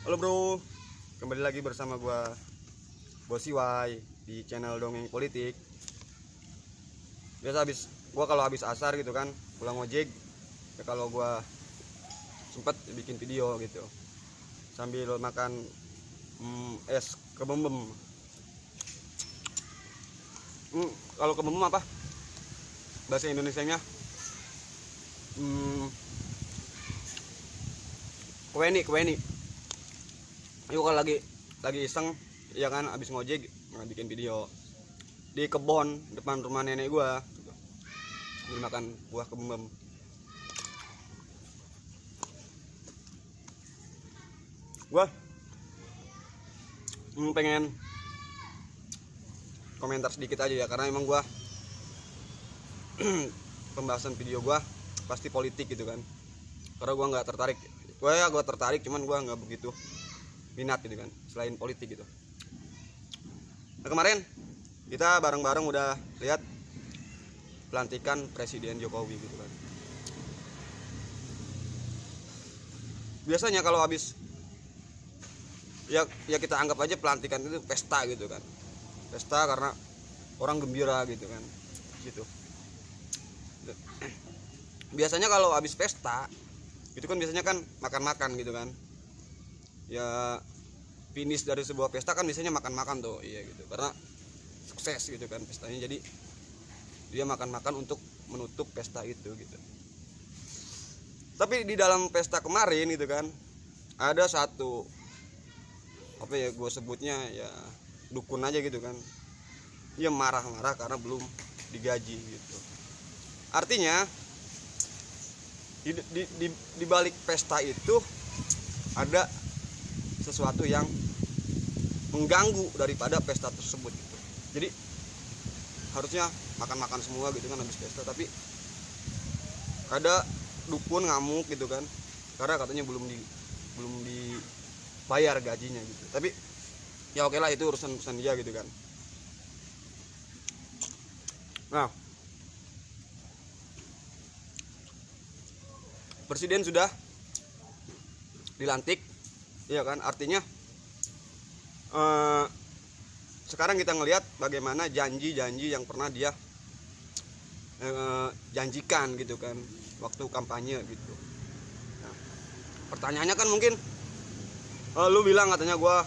Halo bro, kembali lagi bersama gua Bosiwai di channel Dongeng Politik. Biasa gua kalau habis asar gitu kan, pulang ojek, ya kalau gua sempet bikin video gitu sambil makan es kebembem. Kalau kebembem apa? Bahasa Indonesianya kueni. Yuk kalau lagi iseng ya kan, abis ngojek bikin video di kebon depan rumah nenek gua gitu. Makan buah kebembem. Gua pengen komentar sedikit aja ya, karena emang gua pembahasan video gua pasti politik gitu kan, karena gua nggak tertarik. Gua tertarik, cuman gua nggak begitu minat gitu kan selain politik gitu. Nah, kemarin kita bareng-bareng udah lihat pelantikan Presiden Jokowi gitu kan. Biasanya kalau habis ya kita anggap aja pelantikan itu pesta gitu kan, pesta karena orang gembira gitu kan gitu. Biasanya kalau habis pesta itu kan biasanya kan makan-makan gitu kan ya, finish dari sebuah pesta kan biasanya makan-makan tuh, iya gitu, karena sukses gitu kan pestanya, jadi dia makan-makan untuk menutup pesta itu gitu. Tapi di dalam pesta kemarin gitu kan ada satu, apa ya, gue sebutnya ya dukun aja gitu kan, dia marah-marah karena belum digaji gitu. Artinya di balik pesta itu ada sesuatu yang mengganggu daripada pesta tersebut gitu. Jadi harusnya makan-makan semua gitu kan habis pesta, tapi ada dukun ngamuk gitu kan karena katanya belum dibayar gajinya gitu. Tapi ya oke lah, itu urusan dia gitu kan. Nah, presiden sudah dilantik, iya kan, artinya sekarang kita ngelihat bagaimana janji-janji yang pernah dia janjikan gitu kan waktu kampanye gitu. Nah, pertanyaannya kan mungkin lu bilang katanya gua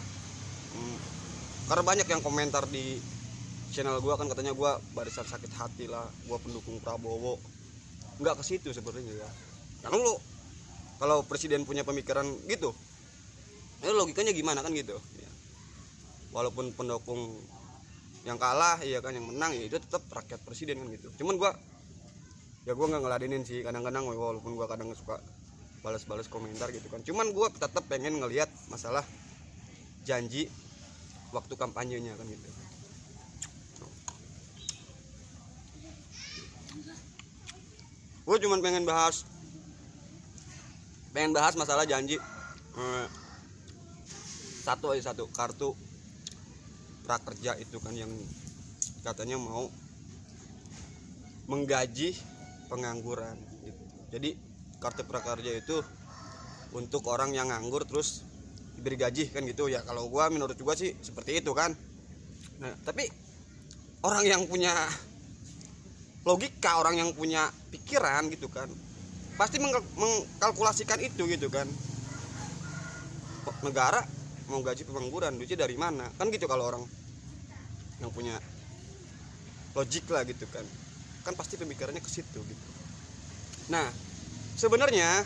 karena banyak yang komentar di channel gua kan, katanya gua barisan sakit hati lah, gua pendukung Prabowo. Nggak ke situ sebenarnya ya. Karena lu kalau presiden punya pemikiran gitu, itu logikanya gimana kan gitu ya. Walaupun pendukung yang kalah iya kan, yang menang ya itu tetap rakyat presiden kan gitu. Cuman gua nggak ngeladenin sih kadang-kadang, walaupun gua kadang suka balas-balas komentar gitu kan. Cuman gua tetap pengen ngelihat masalah janji waktu kampanyenya kan gitu. Gua cuman pengen bahas masalah janji satu kartu prakerja itu kan, yang katanya mau menggaji pengangguran gitu. Jadi kartu prakerja itu untuk orang yang nganggur terus diberi gaji kan gitu ya. Kalau gua, menurut gua sih seperti itu kan. Nah, tapi orang yang punya logika, orang yang punya pikiran gitu kan, pasti mengkalkulasikan itu gitu kan. Negara mau gaji pengangguran, duitnya dari mana kan gitu. Kalau orang yang punya logik lah gitu kan pasti pemikirannya ke situ gitu. Nah, sebenarnya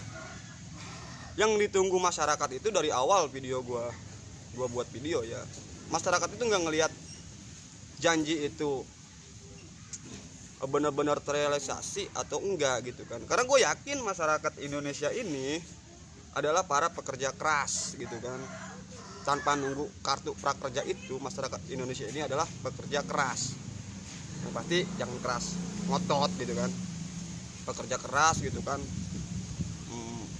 yang ditunggu masyarakat itu dari awal video gua buat video ya, masyarakat itu nggak ngelihat janji itu benar-benar terrealisasi atau enggak gitu kan. Karena gue yakin masyarakat Indonesia ini adalah para pekerja keras gitu kan. Tanpa nunggu kartu prakerja itu, masyarakat Indonesia ini adalah pekerja keras. Yang pasti jangan keras ngotot gitu kan, pekerja keras gitu kan,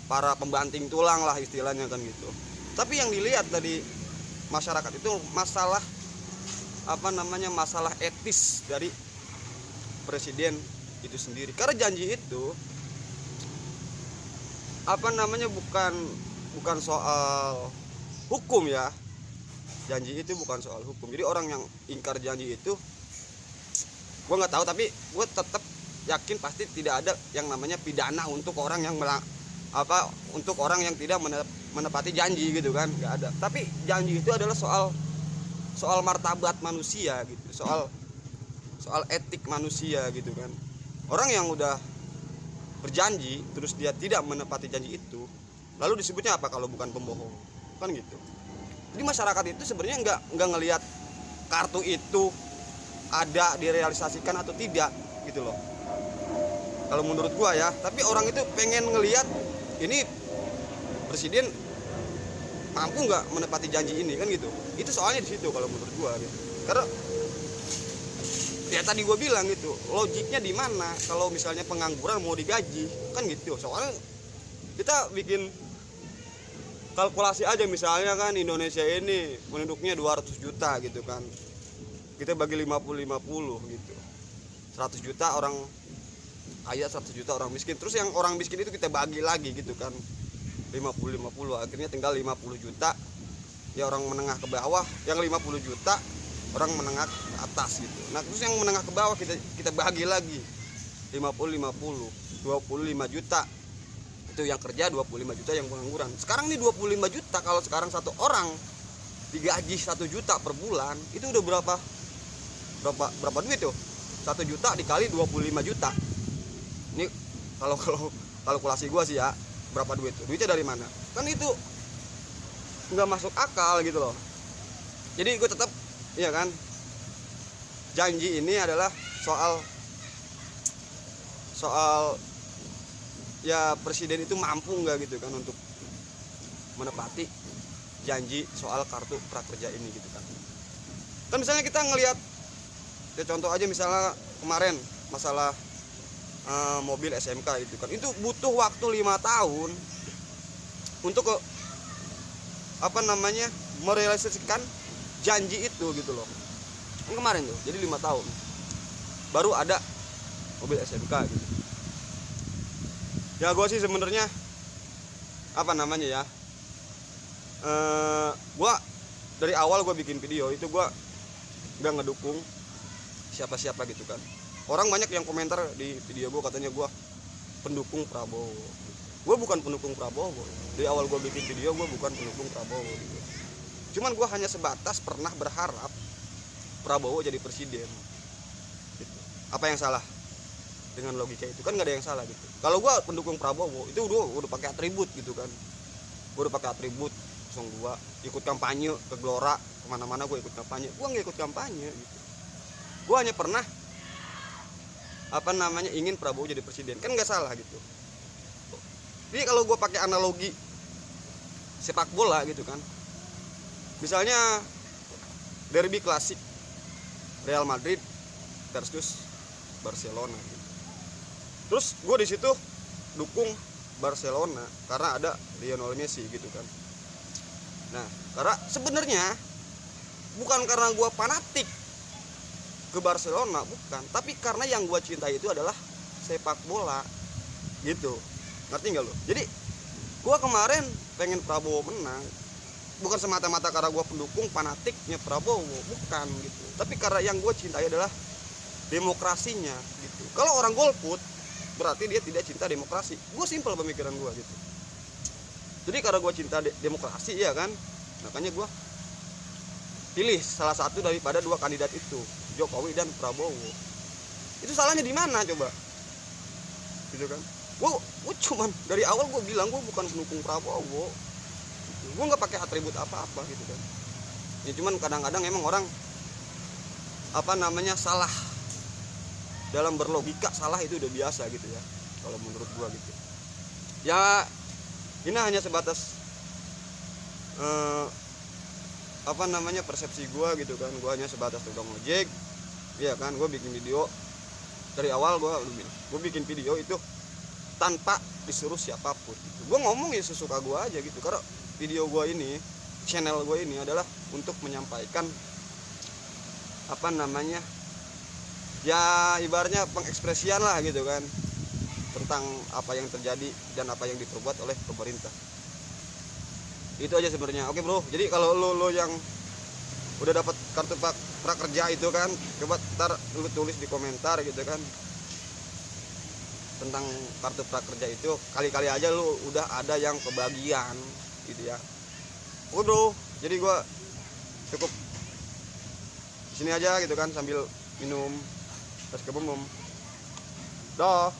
para pembanting tulang lah istilahnya kan gitu. Tapi yang dilihat dari masyarakat itu masalah masalah etis dari presiden itu sendiri. Karena janji itu bukan soal hukum ya, janji itu bukan soal hukum. Jadi orang yang ingkar janji itu gue nggak tahu, tapi gue tetap yakin pasti tidak ada yang namanya pidana untuk orang yang untuk orang yang tidak menepati janji gitu kan, nggak ada. Tapi janji itu adalah soal martabat manusia gitu, soal etik manusia gitu kan. Orang yang udah berjanji terus dia tidak menepati janji itu, lalu disebutnya apa kalau bukan pembohong kan gitu. Jadi masyarakat itu sebenarnya nggak ngelihat kartu itu ada direalisasikan atau tidak gitu loh, kalau menurut gua ya. Tapi orang itu pengen ngelihat ini presiden mampu nggak menepati janji ini kan gitu. Itu soalnya di situ kalau menurut gua gitu. Karena ya tadi gua bilang gitu, logiknya di mana kalau misalnya pengangguran mau digaji kan gitu. Soalnya kita bikin kalkulasi aja, misalnya kan Indonesia ini penduduknya 200 juta gitu kan, kita bagi 50-50 gitu, 100 juta orang kaya, 100 juta orang miskin. Terus yang orang miskin itu kita bagi lagi gitu kan, 50-50, akhirnya tinggal 50 juta ya orang menengah ke bawah, yang 50 juta orang menengah ke atas gitu. Nah terus yang menengah ke bawah kita bagi lagi 50-50, 25 juta itu yang kerja, 25 juta yang pengangguran. Sekarang nih 25 juta, kalau sekarang satu orang digaji 1 juta per bulan, itu udah berapa duit tuh? 1 juta dikali 25 juta. Ini kalau kalkulasi gua sih ya, berapa duit tuh? Duitnya dari mana? Kan itu nggak masuk akal gitu loh. Jadi gue tetap, iya kan, janji ini adalah soal ya presiden itu mampu nggak gitu kan untuk menepati janji soal kartu prakerja ini gitu kan. Kan misalnya kita ngelihat ya, contoh aja misalnya kemarin masalah mobil SMK itu kan, itu butuh waktu 5 tahun untuk merealisasikan janji itu gitu loh. Kemarin tuh jadi 5 tahun baru ada mobil SMK gitu. Ya gue sih sebenarnya gue dari awal gue bikin video itu gue nggak ngedukung siapa-siapa gitu kan. Orang banyak yang komentar di video gue katanya gue pendukung Prabowo. Gue bukan pendukung Prabowo. Dari awal gue bikin video gue bukan pendukung Prabowo gitu. Cuman gue hanya sebatas pernah berharap Prabowo jadi presiden gitu. Apa yang salah dengan logika itu? Kan nggak ada yang salah gitu. Kalau gue pendukung Prabowo itu udah pakai atribut gitu kan. Gue udah pakai atribut 02, ikut kampanye ke Gelora, kemana-mana gue ikut kampanye. Gue nggak ikut kampanye gitu. Gue hanya pernah ingin Prabowo jadi presiden, kan nggak salah gitu. Jadi kalau gue pakai analogi sepak bola gitu kan, misalnya derby klasik Real Madrid versus Barcelona gitu. Terus gue di situ dukung Barcelona karena ada Lionel Messi gitu kan. Nah, karena sebenarnya bukan karena gue fanatik ke Barcelona, bukan, tapi karena yang gue cintai itu adalah sepak bola gitu. Ngerti nggak lo? Jadi gue kemarin pengen Prabowo menang bukan semata-mata karena gue pendukung fanatiknya Prabowo, bukan gitu, tapi karena yang gue cintai adalah demokrasinya gitu. Kalau orang golput berarti dia tidak cinta demokrasi. Gue simpel pemikiran gue gitu. Jadi karena gue cinta demokrasi ya kan, makanya gue pilih salah satu daripada 2 kandidat itu, Jokowi dan Prabowo. Itu salahnya di mana coba? Gitu kan? Gue cuman dari awal gue bilang gue bukan pendukung Prabowo. Gue nggak pakai atribut apa-apa gitu kan. Ya cuman kadang-kadang emang orang salah dalam berlogika, salah itu udah biasa gitu ya kalau menurut gue gitu. Ya ini hanya sebatas persepsi gue gitu kan. Gue hanya sebatas tukang ojek, iya kan. Gue bikin video dari awal, gue bikin video itu tanpa disuruh siapapun gitu. Gue ngomong ya sesuka gue aja gitu, karena video gue ini, channel gue ini adalah untuk menyampaikan ya ibaratnya pengekspresian lah gitu kan, tentang apa yang terjadi dan apa yang diperbuat oleh pemerintah. Itu aja sebenarnya. Oke bro, jadi kalau lo yang udah dapat kartu prakerja itu kan, coba ntar lu tulis di komentar gitu kan tentang kartu prakerja itu, kali-kali aja lu udah ada yang kebagian gitu ya. Oke bro, jadi gua cukup sini aja gitu kan sambil minum es kebomom. Dah.